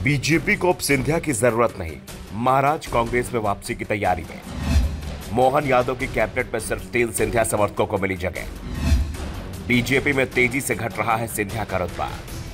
BJP को अब सिंधिया की जरूरत नहीं, महाराज कांग्रेस में वापसी की तैयारी में। मोहन यादव की कैबिनेट में सिर्फ 3 सिंधिया समर्थकों को मिली जगह। बीजेपी में तेजी से घट रहा है सिंधिया का रुतबा।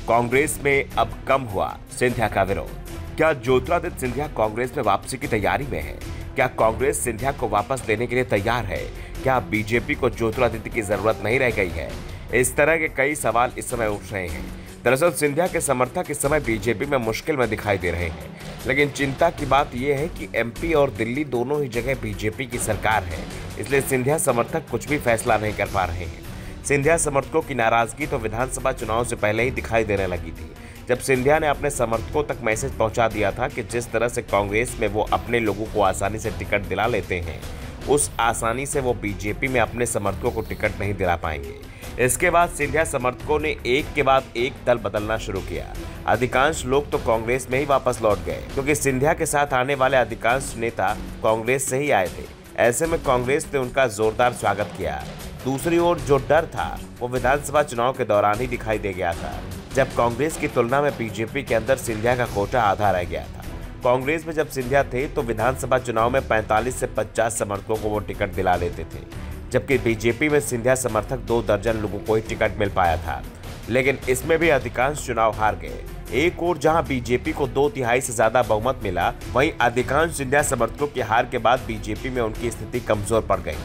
कांग्रेस में अब कम हुआ सिंधिया का विरोध। क्या ज्योतिरादित्य सिंधिया कांग्रेस में वापसी की तैयारी में है? क्या कांग्रेस सिंधिया को वापस लेने के लिए तैयार है? क्या बीजेपी को ज्योतिरादित्य की जरूरत नहीं रह गई है? इस तरह के कई सवाल इस समय उठ रहे हैं। दरअसल सिंधिया के समर्थक इस समय बीजेपी में मुश्किल में दिखाई दे रहे हैं, लेकिन चिंता की बात यह है कि एमपी और दिल्ली दोनों ही जगह बीजेपी की सरकार है, इसलिए सिंधिया समर्थक कुछ भी फैसला नहीं कर पा रहे हैं। सिंधिया समर्थकों की नाराजगी तो विधानसभा चुनाव से पहले ही दिखाई देने लगी थी, जब सिंधिया ने अपने समर्थकों तक मैसेज पहुंचा दिया था कि जिस तरह से कांग्रेस में वो अपने लोगों को आसानी से टिकट दिला लेते हैं, उस आसानी से वो बीजेपी में अपने समर्थकों को टिकट नहीं दिला पाएंगे। इसके बाद सिंधिया समर्थकों ने एक के बाद एक दल बदलना शुरू किया। अधिकांश लोग तो कांग्रेस में ही वापस लौट गए, क्योंकि सिंधिया के साथ आने वाले अधिकांश नेता कांग्रेस से ही आए थे। ऐसे में कांग्रेस ने उनका जोरदार स्वागत किया। दूसरी ओर जो डर था वो विधानसभा चुनाव के दौरान ही दिखाई दे गया था, जब कांग्रेस की तुलना में बीजेपी के अंदर सिंधिया का कोटा आधा रह गया था। कांग्रेस में जब सिंधिया थे तो विधानसभा चुनाव में 45 से 50 समर्थकों को वो टिकट दिला लेते थे, जबकि बीजेपी में सिंधिया समर्थक 2 दर्जन लोगों को ही टिकट मिल पाया था। लेकिन इसमें भी अधिकांश चुनाव हार गए। एक ओर जहां बीजेपी को 2/3 से ज्यादा बहुमत मिला, वहीं अधिकांश सिंधिया समर्थकों की हार के बाद बीजेपी में उनकी स्थिति कमजोर पड़ गई।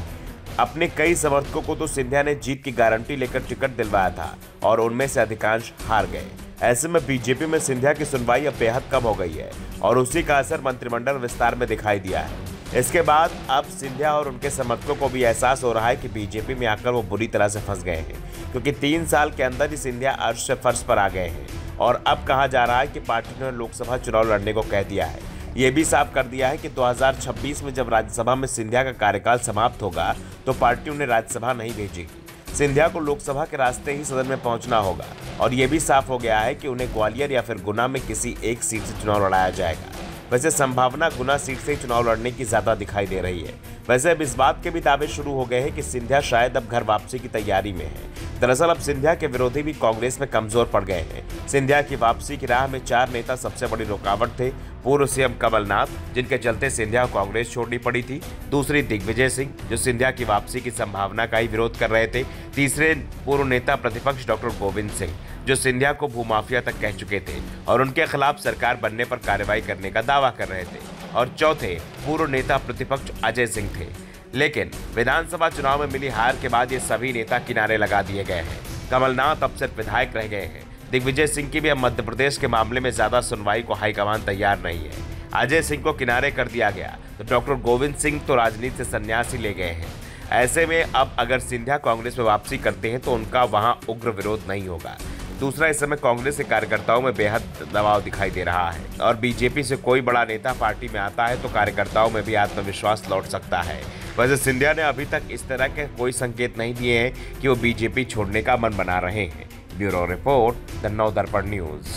अपने कई समर्थकों को तो सिंधिया ने जीत की गारंटी लेकर टिकट दिलवाया था और उनमें से अधिकांश हार गए। ऐसे में बीजेपी में सिंधिया की सुनवाई अब बेहद कम हो गई है और उसी का असर मंत्रिमंडल विस्तार में दिखाई दिया है। इसके बाद अब सिंधिया और उनके समर्थकों को भी एहसास हो रहा है कि बीजेपी में आकर वो बुरी तरह से फंस गए हैं, क्योंकि 3 साल के अंदर ही सिंधिया अर्श से फर्श पर आ गए हैं और अब कहा जा रहा है कि पार्टी ने लोकसभा चुनाव लड़ने को कह दिया है। ये भी साफ कर दिया है कि 2026 में जब राज्यसभा में सिंधिया का कार्यकाल समाप्त होगा तो पार्टी उन्हें राज्यसभा नहीं भेजेगी। सिंधिया को लोकसभा के रास्ते ही सदन में पहुंचना होगा और ये भी साफ हो गया है कि उन्हें ग्वालियर या फिर गुना में किसी एक सीट से चुनाव लड़ाया जाएगा। वैसे संभावना गुना सीट से चुनाव लड़ने की ज्यादा दिखाई दे रही है। वैसे अब इस बात के भी दावे शुरू हो गए हैं कि सिंधिया शायद अब घर वापसी की तैयारी में है। दरअसल अब सिंधिया के विरोधी भी कांग्रेस में कमजोर पड़ गए हैं। सिंधिया की वापसी की राह में 4 नेता सबसे बड़ी रुकावट थे। पूर्व सीएम कमलनाथ, जिनके चलते सिंधिया को कांग्रेस छोड़नी पड़ी थी। दूसरी दिग्विजय सिंह, जो सिंधिया की वापसी की संभावना का ही विरोध कर रहे थे। तीसरे पूर्व नेता प्रतिपक्ष डॉक्टर गोविंद सिंह, जो सिंधिया को भूमाफिया तक कह चुके थे और उनके खिलाफ सरकार बनने पर कार्रवाई करने का दावा कर रहे थे। और चौथे पूर्व नेता प्रतिपक्ष अजय सिंह थे। लेकिन विधानसभा चुनाव में मिली हार के बाद ये सभी नेता किनारे लगा दिए गए हैं। कमलनाथ अब सिर्फ विधायक रह गए हैं। दिग्विजय सिंह की भी अब मध्य प्रदेश के मामले में ज्यादा सुनवाई को हाईकमान तैयार नहीं है। अजय सिंह को किनारे कर दिया गया तो डॉक्टर गोविंद सिंह तो राजनीति से संन्यास ही ले गए हैं। ऐसे में अब अगर सिंधिया कांग्रेस में वापसी करते हैं तो उनका वहां उग्र विरोध नहीं होगा। दूसरा, इस समय कांग्रेस के कार्यकर्ताओं में बेहद दबाव दिखाई दे रहा है और बीजेपी से कोई बड़ा नेता पार्टी में आता है तो कार्यकर्ताओं में भी आत्मविश्वास लौट सकता है। वैसे सिंधिया ने अभी तक इस तरह के कोई संकेत नहीं दिए हैं कि वो बीजेपी छोड़ने का मन बना रहे हैं। ब्यूरो रिपोर्ट, द नव दर्पण न्यूज।